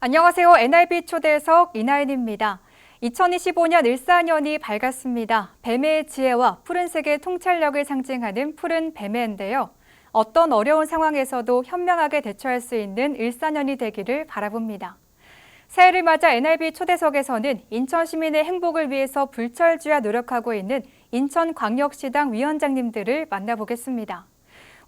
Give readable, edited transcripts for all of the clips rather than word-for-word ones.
안녕하세요. NIB 초대석 이나인입니다. 2025년 을사년이 밝았습니다. 뱀의 지혜와 푸른색의 통찰력을 상징하는 푸른 뱀해인데요. 어떤 어려운 상황에서도 현명하게 대처할 수 있는 을사년이 되기를 바라봅니다. 새해를 맞아 NIB 초대석에서는 인천 시민의 행복을 위해서 불철주야 노력하고 있는 인천광역시당 위원장님들을 만나보겠습니다.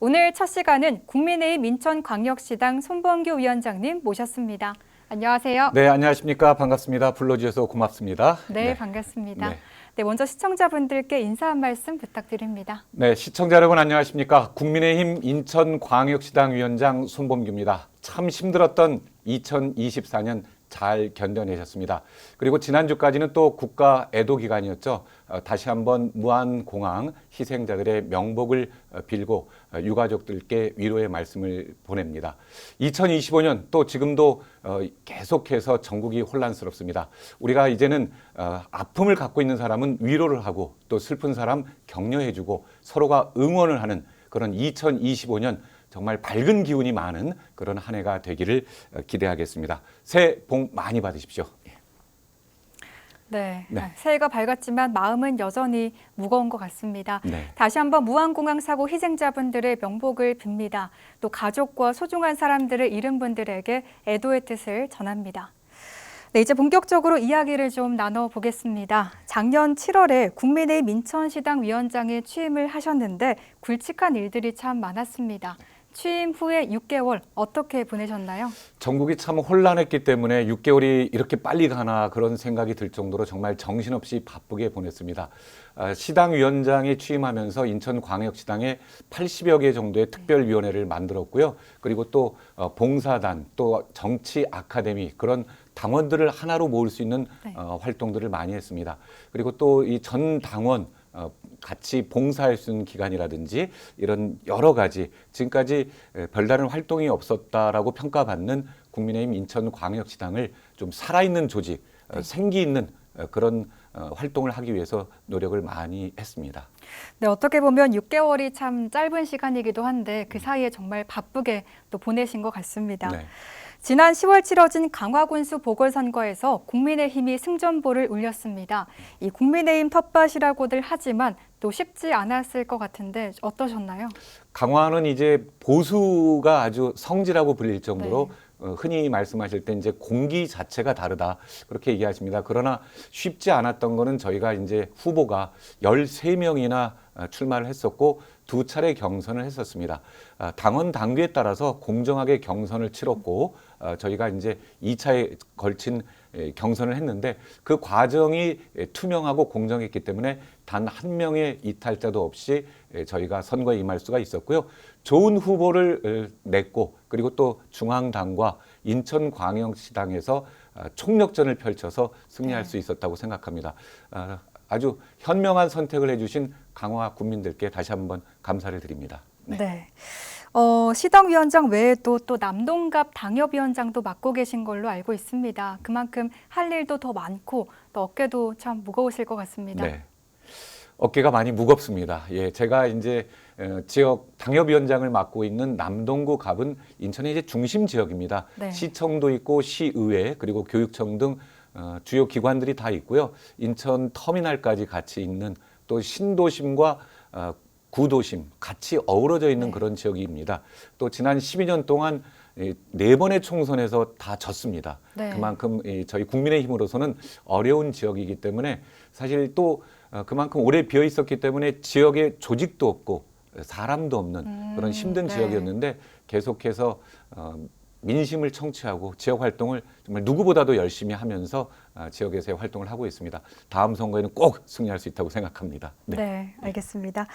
오늘 첫 시간은 국민의힘 인천광역시당 손범규 위원장님 모셨습니다. 안녕하세요. 네, 안녕하십니까. 반갑습니다. 불러주셔서 고맙습니다. 네, 반갑습니다. 네, 먼저 시청자분들께 인사 한 말씀 부탁드립니다. 네, 시청자 여러분 안녕하십니까. 국민의힘 인천광역시당 위원장 손범규입니다. 참 힘들었던 2024년 잘 견뎌내셨습니다. 그리고 지난주까지는 또 국가 애도 기간이었죠. 다시 한번 무안공항 희생자들의 명복을 빌고 유가족들께 위로의 말씀을 보냅니다. 2025년 또 지금도 계속해서 전국이 혼란스럽습니다. 우리가 이제는 아픔을 갖고 있는 사람은 위로를 하고 또 슬픈 사람 격려해주고 서로가 응원을 하는 그런 2025년 정말 밝은 기운이 많은 그런 한 해가 되기를 기대하겠습니다. 새해 복 많이 받으십시오. 네, 새해가 밝았지만 마음은 여전히 무거운 것 같습니다. 네. 다시 한번 무안공항 사고 희생자분들의 명복을 빕니다. 또 가족과 소중한 사람들을 잃은 분들에게 애도의 뜻을 전합니다. 네, 이제 본격적으로 이야기를 좀 나눠보겠습니다. 작년 7월에 국민의힘 인천시당 위원장에 취임을 하셨는데 굵직한 일들이 참 많았습니다. 취임 후에 6개월 어떻게 보내셨나요? 전국이 참 혼란했기 때문에 6개월이 이렇게 빨리 가나 그런 생각이 들 정도로 정말 정신없이 바쁘게 보냈습니다. 시당 위원장에 취임하면서 인천광역시당에 80여 개 정도의 특별위원회를 만들었고요. 그리고 또 봉사단, 또 정치 아카데미 그런 당원들을 하나로 모을 수 있는 활동들을 많이 했습니다. 그리고 또 이 전 당원 같이 봉사할 수 있는 기간이라든지 이런 여러 가지 지금까지 별다른 활동이 없었다라고 평가받는 국민의힘 인천광역시당을 좀 살아있는 조직, 생기 있는 그런 활동을 하기 위해서 노력을 많이 했습니다. 네, 어떻게 보면 6개월이 참 짧은 시간이기도 한데 그 사이에 정말 바쁘게 또 보내신 것 같습니다. 네. 지난 10월 치러진 강화군수 보궐선거에서 국민의힘이 승전보를 울렸습니다. 이 국민의힘 텃밭이라고들 하지만 또 쉽지 않았을 것 같은데 어떠셨나요? 강화는 이제 보수가 아주 성지라고 불릴 정도로 흔히 말씀하실 때 이제 공기 자체가 다르다 그렇게 얘기하십니다. 그러나 쉽지 않았던 거는 저희가 이제 후보가 13명이나 출마를 했었고 2차례 경선을 했었습니다. 당원 당규에 따라서 공정하게 경선을 치렀고 저희가 이제 2차에 걸친 경선을 했는데 그 과정이 투명하고 공정했기 때문에 단 한 명의 이탈자도 없이 저희가 선거에 임할 수가 있었고요. 좋은 후보를 냈고 그리고 또 중앙당과 인천광역시당에서 총력전을 펼쳐서 승리할 수 있었다고 생각합니다. 아주 현명한 선택을 해주신 강화 국민들께 다시 한번 감사를 드립니다. 네. 시당위원장 외에도 또 남동갑 당협위원장도 맡고 계신 걸로 알고 있습니다. 그만큼 할 일도 더 많고 또 어깨도 참 무거우실 것 같습니다. 네. 어깨가 많이 무겁습니다. 예, 제가 이제 지역 당협위원장을 맡고 있는 남동구 갑은 인천의 이제 중심 지역입니다. 네. 시청도 있고 시의회 그리고 교육청 등 주요 기관들이 다 있고요. 인천 터미널까지 같이 있는 또 신도심과 구도심 같이 어우러져 있는 그런 지역입니다. 또 지난 12년 동안 4번의 총선에서 다 졌습니다. 그만큼 저희 국민의힘으로서는 어려운 지역이기 때문에 사실 또 그만큼 오래 비어 있었기 때문에 지역에 조직도 없고 사람도 없는 그런 힘든 지역이었는데 계속해서 민심을 청취하고 지역 활동을 정말 누구보다도 열심히 하면서 지역에서의 활동을 하고 있습니다. 다음 선거에는 꼭 승리할 수 있다고 생각합니다. 네, 알겠습니다.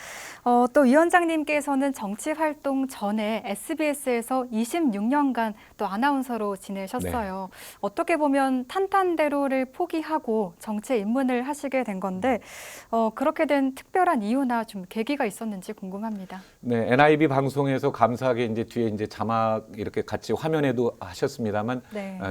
또 위원장님께서는 정치 활동 전에 SBS에서 26년간 또 아나운서로 지내셨어요. 어떻게 보면 탄탄대로를 포기하고 정치에 입문을 하시게 된 건데 그렇게 된 특별한 이유나 좀 계기가 있었는지 궁금합니다. 네, NIB 방송에서 감사하게 이제 뒤에 이제 자막 이렇게 같이 화면에도 하셨습니다만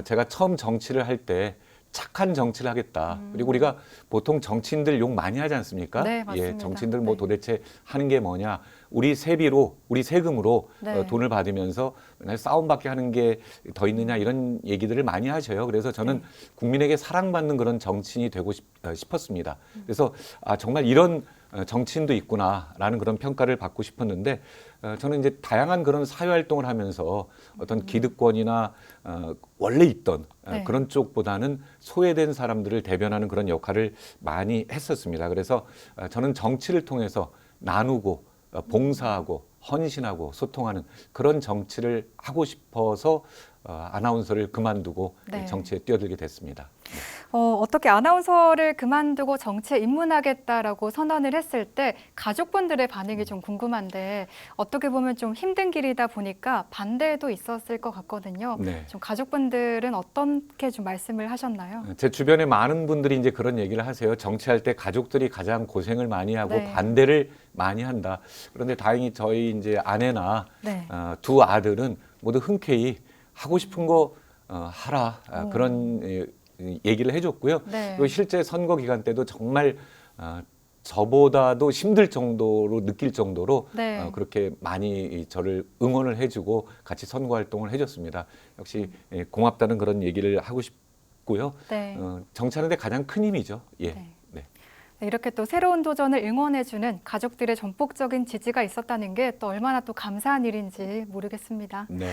제가 처음 정치를 할 때 착한 정치를 하겠다. 그리고 우리가 보통 정치인들 욕 많이 하지 않습니까? 네, 맞습니다. 예, 정치인들 뭐 도대체 하는 게 뭐냐. 우리 세비로, 우리 세금으로 네. 돈을 받으면서 맨날 싸움밖에 하는 게 더 있느냐 이런 얘기들을 많이 하셔요. 그래서 저는 국민에게 사랑받는 그런 정치인이 되고 싶었습니다. 그래서 정말 이런 정치인도 있구나라는 그런 평가를 받고 싶었는데 저는 이제 다양한 그런 사회 활동을 하면서 어떤 기득권이나 원래 있던 네. 그런 쪽보다는 소외된 사람들을 대변하는 그런 역할을 많이 했었습니다. 그래서 저는 정치를 통해서 나누고 봉사하고 헌신하고 소통하는 그런 정치를 하고 싶어서 아나운서를 그만두고 네. 정치에 뛰어들게 됐습니다. 어떻게 아나운서를 그만두고 정치에 입문하겠다라고 선언을 했을 때 가족분들의 반응이 좀 궁금한데 어떻게 보면 좀 힘든 길이다 보니까 반대도 있었을 것 같거든요. 네. 좀 가족분들은 어떻게 좀 말씀을 하셨나요? 제 주변에 많은 분들이 이제 그런 얘기를 하세요. 정치할 때 가족들이 가장 고생을 많이 하고 네. 반대를 많이 한다. 그런데 다행히 저희 이제 아내나 네. 두 아들은 모두 흔쾌히 하고 싶은 거 하라. 그런 얘기를 해줬고요. 네. 그리고 실제 선거 기간 때도 정말 저보다도 힘들 정도로 느낄 정도로 네. 그렇게 많이 저를 응원을 해주고 같이 선거 활동을 해줬습니다. 역시 고맙다는 그런 얘기를 하고 싶고요. 네. 정치하는데 가장 큰 힘이죠. 예. 네. 네. 이렇게 또 새로운 도전을 응원해주는 가족들의 전폭적인 지지가 있었다는 게 또 얼마나 또 감사한 일인지 모르겠습니다. 네.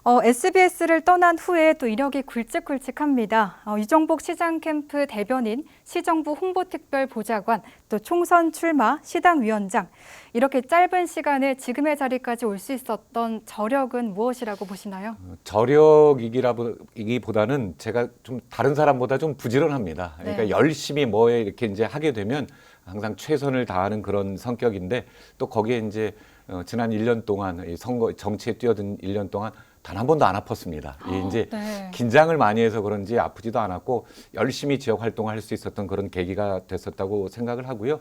SBS를 떠난 후에 또 이력이 굵직굵직합니다. 이정복 시장 캠프 대변인, 시정부 홍보특별보좌관, 또 총선 출마, 시당위원장. 이렇게 짧은 시간에 지금의 자리까지 올 수 있었던 저력은 무엇이라고 보시나요? 저력이기보다는 제가 좀 다른 사람보다 좀 부지런합니다. 그러니까 네. 열심히 뭐에 이렇게 이제 하게 되면 항상 최선을 다하는 그런 성격인데 또 거기에 이제 지난 1년 동안 이 선거 정치에 뛰어든 1년 동안 단 한 번도 안 아팠습니다. 이제 네. 긴장을 많이 해서 그런지 아프지도 않았고 열심히 지역 활동을 할 수 있었던 그런 계기가 됐었다고 생각을 하고요.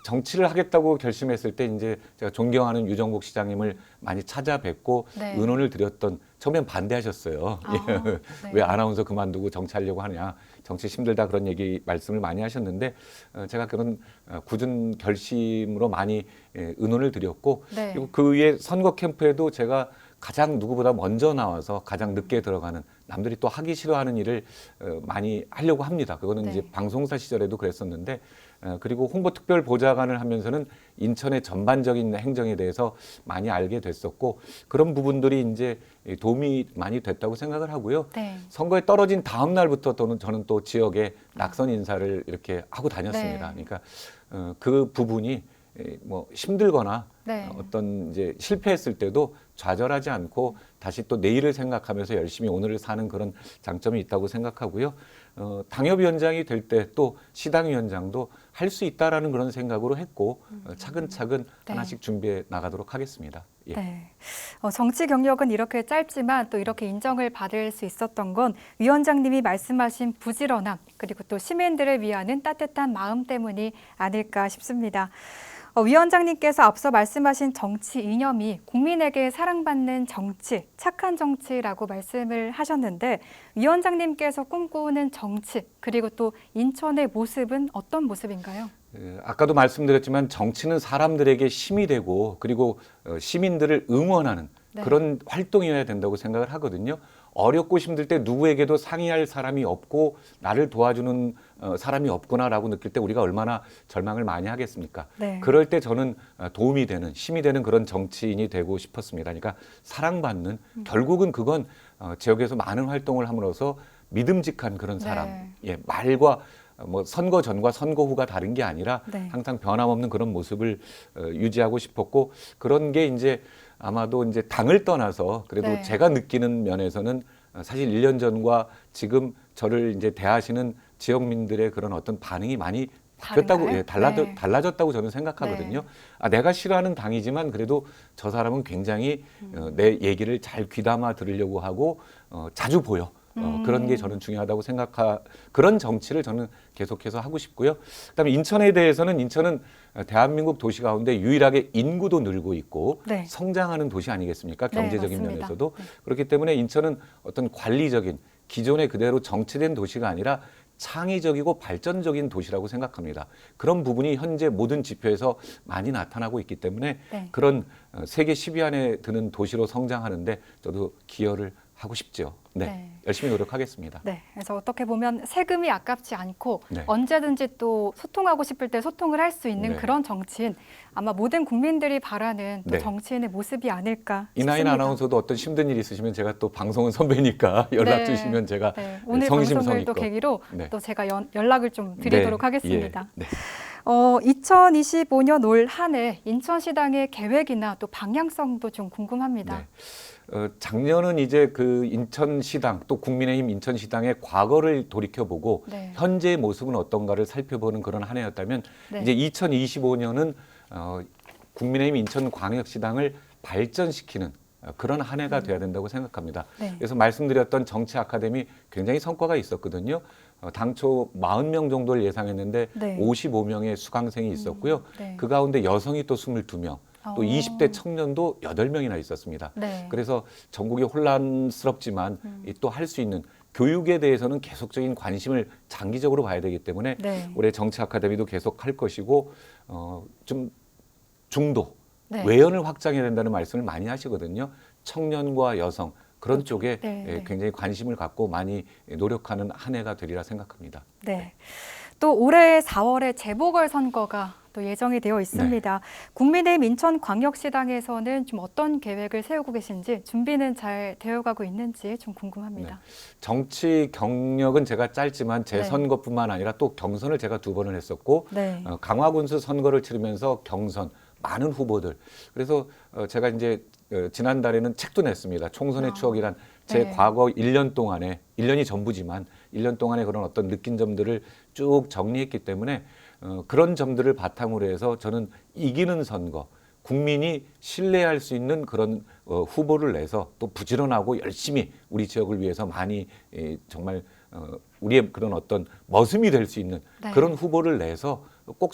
정치를 하겠다고 결심했을 때 이제 제가 존경하는 유정복 시장님을 많이 찾아뵙고 네. 의논을 드렸던 처음엔 반대하셨어요. 네. 왜 아나운서 그만두고 정치하려고 하냐. 정치 힘들다 그런 얘기 말씀을 많이 하셨는데 제가 그런 굳은 결심으로 많이 의논을 드렸고 네. 그리고 그 위에 선거 캠프에도 제가 가장 누구보다 먼저 나와서 가장 늦게 들어가는 남들이 또 하기 싫어하는 일을 많이 하려고 합니다. 그거는 네. 이제 방송사 시절에도 그랬었는데 그리고 홍보특별보좌관을 하면서는 인천의 전반적인 행정에 대해서 많이 알게 됐었고 그런 부분들이 이제 도움이 많이 됐다고 생각을 하고요. 네. 선거에 떨어진 다음 날부터 저는 또 지역에 낙선 인사를 이렇게 하고 다녔습니다. 네. 그러니까 그 부분이 뭐 힘들거나 네. 어떤 이제 실패했을 때도 좌절하지 않고 다시 또 내일을 생각하면서 열심히 오늘을 사는 그런 장점이 있다고 생각하고요. 당협위원장이 될 때 또 시당위원장도 할 수 있다라는 그런 생각으로 했고 차근차근 네. 하나씩 준비해 나가도록 하겠습니다. 예. 네. 정치 경력은 이렇게 짧지만 또 이렇게 인정을 받을 수 있었던 건 위원장님이 말씀하신 부지런함 그리고 또 시민들을 위하는 따뜻한 마음 때문이 아닐까 싶습니다. 위원장님께서 앞서 말씀하신 정치 이념이 국민에게 사랑받는 정치, 착한 정치라고 말씀을 하셨는데 위원장님께서 꿈꾸는 정치 그리고 또 인천의 모습은 어떤 모습인가요? 아까도 말씀드렸지만 정치는 사람들에게 힘이 되고 그리고 시민들을 응원하는 네. 그런 활동이어야 된다고 생각을 하거든요. 어렵고 힘들 때 누구에게도 상의할 사람이 없고 나를 도와주는 사람이 없구나라고 느낄 때 우리가 얼마나 절망을 많이 하겠습니까? 네. 그럴 때 저는 도움이 되는 힘이 되는 그런 정치인이 되고 싶었습니다. 그러니까 사랑받는 결국은 그건 지역에서 많은 활동을 함으로써 믿음직한 그런 사람, 네. 예, 말과 뭐 선거 전과 선거 후가 다른 게 아니라 네. 항상 변함없는 그런 모습을 유지하고 싶었고 그런 게 이제 아마도 이제 당을 떠나서 그래도 네. 제가 느끼는 면에서는 사실 1년 전과 지금 저를 이제 대하시는 지역민들의 그런 어떤 반응이 많이 바뀌었다고 다른가요? 네. 달라졌다고 저는 생각하거든요. 내가 싫어하는 당이지만 그래도 저 사람은 굉장히 내 얘기를 잘 귀담아 들으려고 하고 자주 보여. 그런 게 저는 중요하다고 그런 정치를 저는 계속해서 하고 싶고요. 그다음에 인천에 대해서는 인천은 대한민국 도시 가운데 유일하게 인구도 늘고 있고 네. 성장하는 도시 아니겠습니까? 네, 경제적인 맞습니다. 면에서도. 네. 그렇기 때문에 인천은 어떤 관리적인 기존에 그대로 정체된 도시가 아니라 창의적이고 발전적인 도시라고 생각합니다. 그런 부분이 현재 모든 지표에서 많이 나타나고 있기 때문에 네. 그런 세계 10위 안에 드는 도시로 성장하는데 저도 기여를 하고 싶죠. 네, 네. 열심히 노력하겠습니다. 네, 그래서 어떻게 보면 세금이 아깝지 않고 네. 언제든지 또 소통하고 싶을 때 소통을 할 수 있는 네. 그런 정치인, 아마 모든 국민들이 바라는 또 네. 정치인의 모습이 아닐까 이나인 싶습니다. 아나운서도 어떤 힘든 일 있으시면 제가 또 방송은 선배니까 연락 네. 주시면 제가 네, 오늘 성심성의껏. 방송을 또 계기로 네. 또 제가 연락을 좀 드리도록 네, 하겠습니다. 예, 네. 2025년 올 한 해 인천시당의 계획이나 또 방향성도 좀 궁금합니다. 네. 작년은 이제 그 인천시당 또 국민의힘 인천시당의 과거를 돌이켜보고 네. 현재의 모습은 어떤가를 살펴보는 그런 한 해였다면 네. 이제 2025년은 국민의힘 인천광역시당을 발전시키는 그런 한 해가 돼야 된다고 생각합니다. 네. 그래서 말씀드렸던 정치 아카데미 굉장히 성과가 있었거든요. 당초 40명 정도를 예상했는데 네. 55명의 수강생이 있었고요. 네. 그 가운데 여성이 또 22명, 또 20대 청년도 8명이나 있었습니다. 네. 그래서 전국이 혼란스럽지만 또 할 수 있는 교육에 대해서는 계속적인 관심을 장기적으로 봐야 되기 때문에 네. 올해 정치 아카데미도 계속 할 것이고 좀 중도 네. 외연을 확장해야 된다는 말씀을 많이 하시거든요. 청년과 여성 그런 쪽에 네, 네. 굉장히 관심을 갖고 많이 노력하는 한 해가 되리라 생각합니다. 네. 또 올해 4월에 재보궐선거가 또 예정이 되어 있습니다. 국민의힘 인천광역시당에서는 좀 어떤 계획을 세우고 계신지 준비는 잘 되어가고 있는지 좀 궁금합니다. 정치 경력은 제가 짧지만 재선거뿐만 아니라 또 경선을 제가 2번을 했었고 네. 강화군수 선거를 치르면서 경선 많은 후보들 그래서 제가 이제 지난달에는 책도 냈습니다. 총선의 추억이란 제 네. 과거 1년 동안에 1년이 전부지만 1년 동안에 그런 어떤 느낀 점들을 쭉 정리했기 때문에 그런 점들을 바탕으로 해서 저는 이기는 선거 국민이 신뢰할 수 있는 그런 후보를 내서 또 부지런하고 열심히 우리 지역을 위해서 많이 정말 우리의 그런 어떤 머슴이 될 수 있는 네. 그런 후보를 내서 꼭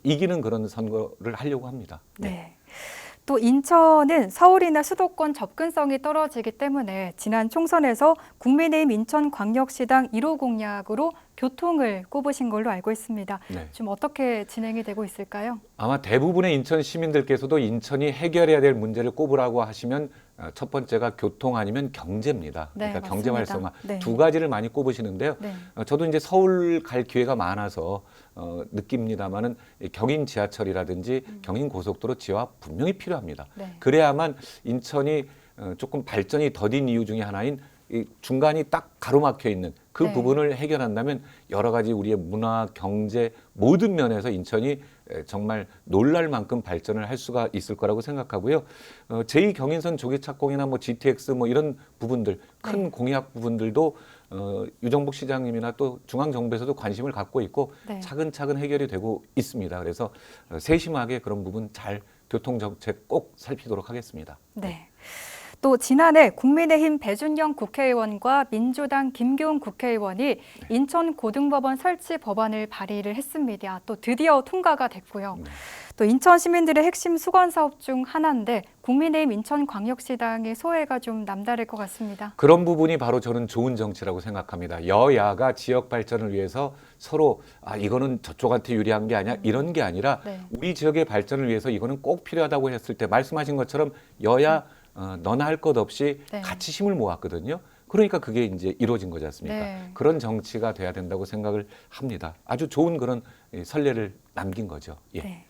이기는 그런 선거를 하려고 합니다. 네. 또 인천은 서울이나 수도권 접근성이 떨어지기 때문에 지난 총선에서 국민의힘 인천광역시당 1호 공약으로 교통을 꼽으신 걸로 알고 있습니다. 네. 좀 어떻게 진행이 되고 있을까요? 아마 대부분의 인천 시민들께서도 인천이 해결해야 될 문제를 꼽으라고 하시면 첫 번째가 교통 아니면 경제입니다. 네, 그러니까 경제 맞습니다. 활성화 네. 두 가지를 많이 꼽으시는데요. 네. 저도 이제 서울 갈 기회가 많아서 느낍니다만은 경인 지하철이라든지 경인 고속도로 지화 분명히 필요합니다. 네. 그래야만 인천이 조금 발전이 더딘 이유 중에 하나인 이 중간이 딱 가로막혀 있는 그 네. 부분을 해결한다면 여러 가지 우리의 문화, 경제 모든 면에서 인천이 정말 놀랄 만큼 발전을 할 수가 있을 거라고 생각하고요. 제2경인선 조기착공이나 뭐 GTX 뭐 이런 부분들 큰 네. 공약 부분들도 유정복 시장님이나 또 중앙정부에서도 관심을 갖고 있고 네. 차근차근 해결이 되고 있습니다. 그래서 세심하게 그런 부분 잘 교통정책 꼭 살피도록 하겠습니다. 네. 또 지난해 국민의힘 배준영 국회의원과 민주당 김교훈 국회의원이 인천고등법원 설치 법안을 발의를 했습니다. 또 드디어 통과가 됐고요. 또 인천 시민들의 핵심 수건 사업 중 하나인데 국민의힘 인천광역시당의 소회가 좀 남다를 것 같습니다. 그런 부분이 바로 저는 좋은 정치라고 생각합니다. 여야가 지역 발전을 위해서 서로 이거는 저쪽한테 유리한 게 아니야 이런 게 아니라 네. 우리 지역의 발전을 위해서 이거는 꼭 필요하다고 했을 때 말씀하신 것처럼 여야 너나 할 것 없이 네. 같이 힘을 모았거든요. 그러니까 그게 이제 이루어진 거지 않습니까? 네. 그런 정치가 돼야 된다고 생각을 합니다. 아주 좋은 그런 선례를 남긴 거죠. 예. 네.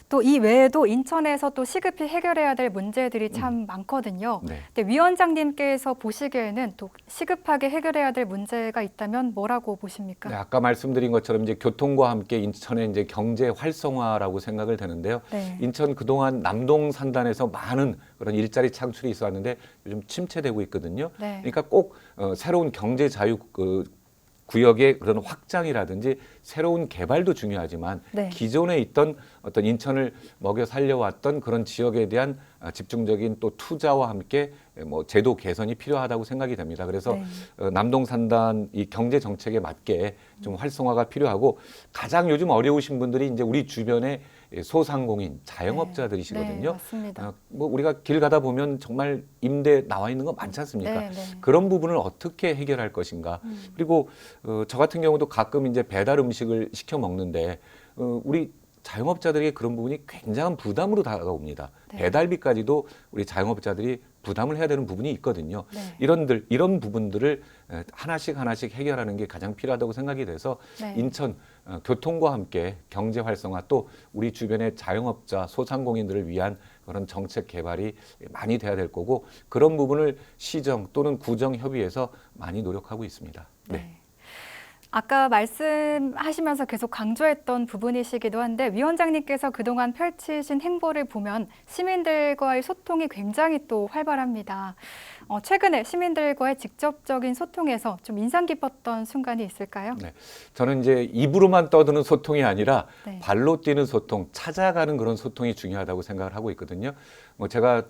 또 이 외에도 인천에서 또 시급히 해결해야 될 문제들이 참 많거든요. 네. 근데 위원장님께서 보시기에는 또 시급하게 해결해야 될 문제가 있다면 뭐라고 보십니까? 네, 아까 말씀드린 것처럼 이제 교통과 함께 인천의 이제 경제 활성화라고 생각을 되는데요. 네. 인천 그동안 남동 산단에서 많은 그런 일자리 창출이 있었는데 요즘 침체되고 있거든요. 네. 그러니까 꼭 새로운 경제 자유 구역의 그런 확장이라든지 새로운 개발도 중요하지만 네. 기존에 있던 어떤 인천을 먹여 살려왔던 그런 지역에 대한 집중적인 또 투자와 함께 뭐 제도 개선이 필요하다고 생각이 됩니다. 그래서 네. 남동 산단 이 경제 정책에 맞게 좀 활성화가 필요하고 가장 요즘 어려우신 분들이 이제 우리 주변에 소상공인, 자영업자들이시거든요. 네, 맞습니다. 뭐 우리가 길 가다 보면 정말 임대 나와 있는 거 많지 않습니까? 네, 네. 그런 부분을 어떻게 해결할 것인가. 그리고 저 같은 경우도 가끔 이제 배달 음식을 시켜 먹는데 우리 자영업자들에게 그런 부분이 굉장한 부담으로 다가옵니다. 네. 배달비까지도 우리 자영업자들이 부담을 해야 되는 부분이 있거든요. 네. 이런 부분들을 하나씩 해결하는 게 가장 필요하다고 생각이 돼서 네. 인천 교통과 함께 경제 활성화 또 우리 주변의 자영업자, 소상공인들을 위한 그런 정책 개발이 많이 돼야 될 거고 그런 부분을 시정 또는 구정 협의해서 많이 노력하고 있습니다. 네. 아까 말씀하시면서 계속 강조했던 부분이시기도 한데 위원장님께서 그동안 펼치신 행보를 보면 시민들과의 소통이 굉장히 또 활발합니다. 최근에 시민들과의 직접적인 소통에서 좀 인상 깊었던 순간이 있을까요? 네. 저는 이제 입으로만 떠드는 소통이 아니라 네. 발로 뛰는 소통, 찾아가는 그런 소통이 중요하다고 생각을 하고 있거든요. 뭐 제가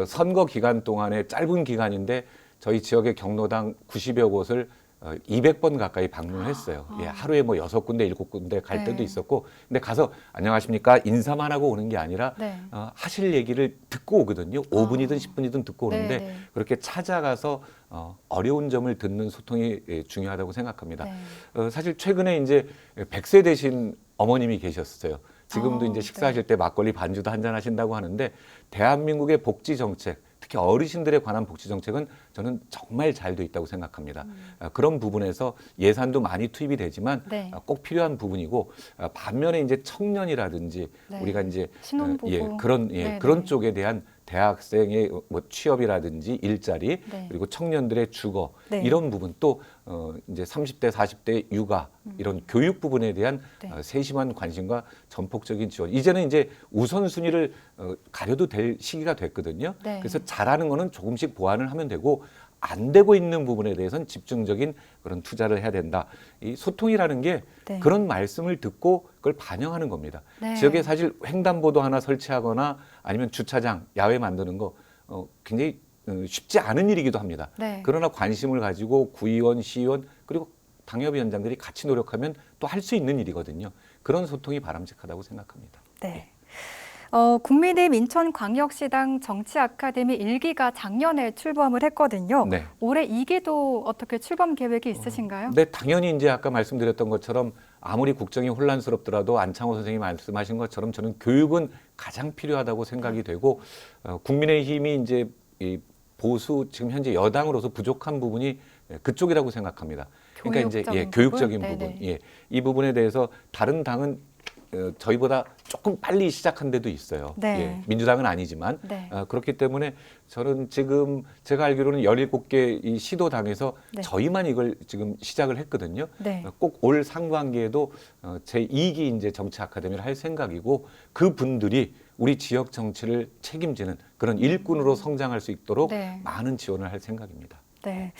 선거 기간 동안에 짧은 기간인데 저희 지역의 경로당 90여 곳을 200번 가까이 방문을 했어요. 예, 하루에 뭐 6군데, 7군데 갈 때도 네. 있었고, 근데 가서 안녕하십니까 인사만 하고 오는 게 아니라 네. 하실 얘기를 듣고 오거든요. 5분이든 10분이든 듣고 오는데 네, 네. 그렇게 찾아가서 어려운 점을 듣는 소통이 중요하다고 생각합니다. 네. 사실 최근에 이제 100세 되신 어머님이 계셨어요. 지금도 이제 네. 식사하실 때 막걸리 반주도 한잔 하신다고 하는데 대한민국의 복지 정책, 특히 어르신들에 관한 복지 정책은 저는 정말 잘 돼 있다고 생각합니다. 그런 부분에서 예산도 많이 투입이 되지만 네. 꼭 필요한 부분이고 반면에 이제 청년이라든지 네. 우리가 이제 신혼부부. 그런 네, 그런 네. 쪽에 대한 대학생의 뭐 취업이라든지 일자리 네. 그리고 청년들의 주거 네. 이런 부분 또 이제 30대 40대 육아 이런 교육 부분에 대한 네. 세심한 관심과 전폭적인 지원. 이제는 이제 우선순위를 가려도 될 시기가 됐거든요. 네. 그래서 잘하는 거는 조금씩 보완을 하면 되고 안 되고 있는 부분에 대해서는 집중적인 그런 투자를 해야 된다. 이 소통이라는 게 네. 그런 말씀을 듣고 그걸 반영하는 겁니다. 네. 지역에 사실 횡단보도 하나 설치하거나 아니면 주차장, 야외 만드는 거 굉장히 쉽지 않은 일이기도 합니다. 네. 그러나 관심을 가지고 구의원, 시의원 그리고 당협위원장들이 같이 노력하면 또 할 수 있는 일이거든요. 그런 소통이 바람직하다고 생각합니다. 네. 국민의힘 인천광역시당 정치아카데미 1기가 작년에 출범을 했거든요. 네. 올해 2기도 어떻게 출범 계획이 있으신가요? 네, 당연히 이제 아까 말씀드렸던 것처럼 아무리 국정이 혼란스럽더라도 안창호 선생님이 말씀하신 것처럼 저는 교육은 가장 필요하다고 생각이 되고 국민의힘이 이제 이 보수 지금 현재 여당으로서 부족한 부분이 그쪽이라고 생각합니다. 그러니까 이제 교육적인 부분? 부분, 네네. 이 부분에 대해서 다른 당은 저희보다 조금 빨리 시작한 데도 있어요. 네. 민주당은 아니지만 네. 그렇기 때문에 저는 지금 제가 알기로는 17개 이 시도당에서 네. 저희만 이걸 지금 시작을 했거든요. 네. 꼭 올 상반기에도 제2기 이제 정치 아카데미를 할 생각이고 그 분들이 우리 지역 정치를 책임지는 그런 일꾼으로 성장할 수 있도록 네. 많은 지원을 할 생각입니다. 네.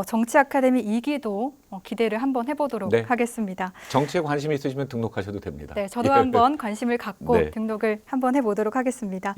정치 아카데미 2기도 기대를 한번 해보도록 네. 하겠습니다. 정치에 관심이 있으시면 등록하셔도 됩니다. 네, 저도 한번 관심을 갖고 네. 등록을 한번 해보도록 하겠습니다.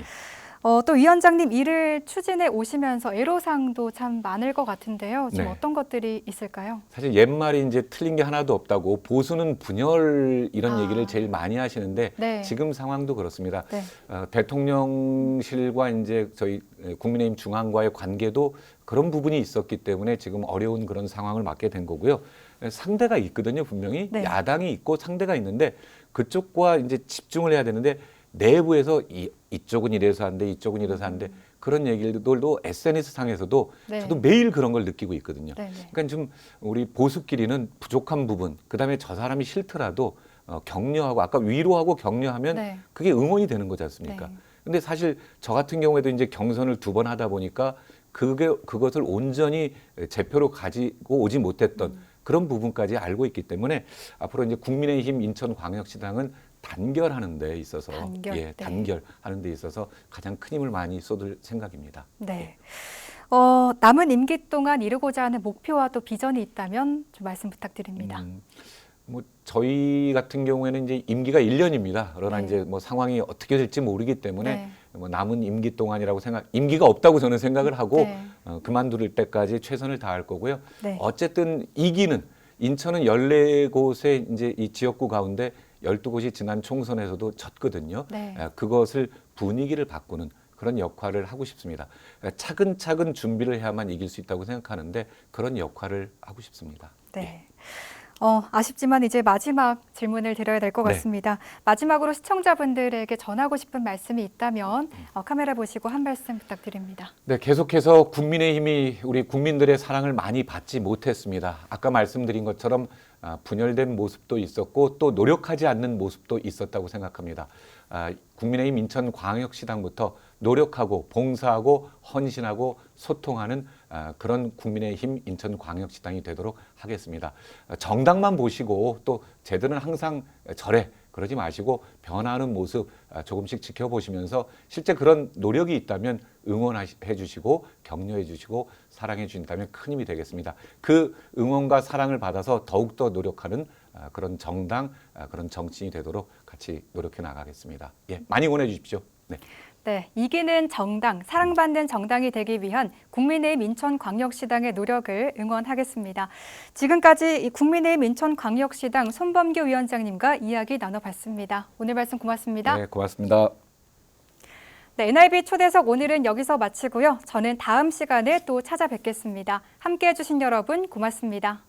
또 위원장님 일을 추진해 오시면서 애로사항도 참 많을 것 같은데요. 지금 네. 어떤 것들이 있을까요? 사실 옛말이 이제 틀린 게 하나도 없다고 보수는 분열 이런 얘기를 제일 많이 하시는데 네. 지금 상황도 그렇습니다. 네. 대통령실과 이제 저희 국민의힘 중앙과의 관계도 그런 부분이 있었기 때문에 지금 어려운 그런 상황을 맞게 된 거고요. 상대가 있거든요, 분명히. 네. 야당이 있고 상대가 있는데 그쪽과 이제 집중을 해야 되는데 내부에서 이쪽은 이래서 한데 이쪽은 이래서 한데 그런 얘기들도 SNS 상에서도 네. 저도 매일 그런 걸 느끼고 있거든요. 네, 네. 그러니까 좀 우리 보수끼리는 부족한 부분, 그다음에 저 사람이 싫더라도 격려하고 아까 위로하고 격려하면 네. 그게 응원이 되는 거지 않습니까? 네. 근데 사실 저 같은 경우에도 이제 경선을 2번 하다 보니까 그것을 온전히 제표로 가지고 오지 못했던 그런 부분까지 알고 있기 때문에 앞으로 이제 국민의힘 인천광역시당은 단결하는 데 있어서 네. 단결하는 데 있어서 가장 큰 힘을 많이 쏟을 생각입니다. 네. 남은 임기 동안 이루고자 하는 목표와 또 비전이 있다면 좀 말씀 부탁드립니다. 뭐 저희 같은 경우에는 이제 임기가 1년입니다. 그러나 네. 이제 뭐 상황이 어떻게 될지 모르기 때문에 네. 뭐 남은 임기 동안이라고 임기가 없다고 저는 생각을 하고 네. 그만둘 때까지 최선을 다할 거고요. 네. 어쨌든 인천은 14곳의 이제 이 지역구 가운데 12곳이 지난 총선에서도 졌거든요. 네. 그것을 분위기를 바꾸는 그런 역할을 하고 싶습니다. 차근차근 준비를 해야만 이길 수 있다고 생각하는데 그런 역할을 하고 싶습니다. 네. 아쉽지만 이제 마지막 질문을 드려야 될 것 네. 같습니다. 마지막으로 시청자분들에게 전하고 싶은 말씀이 있다면 카메라 보시고 한 말씀 부탁드립니다. 네, 계속해서 국민의힘이 우리 국민들의 사랑을 많이 받지 못했습니다. 아까 말씀드린 것처럼 분열된 모습도 있었고 또 노력하지 않는 모습도 있었다고 생각합니다. 국민의힘 인천광역시당부터 노력하고 봉사하고 헌신하고 소통하는 그런 국민의힘 인천광역시당이 되도록 하겠습니다. 정당만 보시고 또 쟤들은 항상 저래 그러지 마시고 변화하는 모습 조금씩 지켜보시면서 실제 그런 노력이 있다면 응원해 주시고 격려해 주시고 사랑해 주신다면 큰 힘이 되겠습니다. 그 응원과 사랑을 받아서 더욱더 노력하는 그런 정당, 그런 정치인이 되도록 같이 노력해 나가겠습니다. 예, 많이 응원해 주십시오. 네. 네, 이기는 정당, 사랑받는 정당이 되기 위한 국민의힘 인천광역시당의 노력을 응원하겠습니다. 지금까지 국민의힘 인천광역시당 손범규 위원장님과 이야기 나눠봤습니다. 오늘 말씀 고맙습니다. 네, 고맙습니다. 네, NIB 초대석 오늘은 여기서 마치고요. 저는 다음 시간에 또 찾아뵙겠습니다. 함께해 주신 여러분 고맙습니다.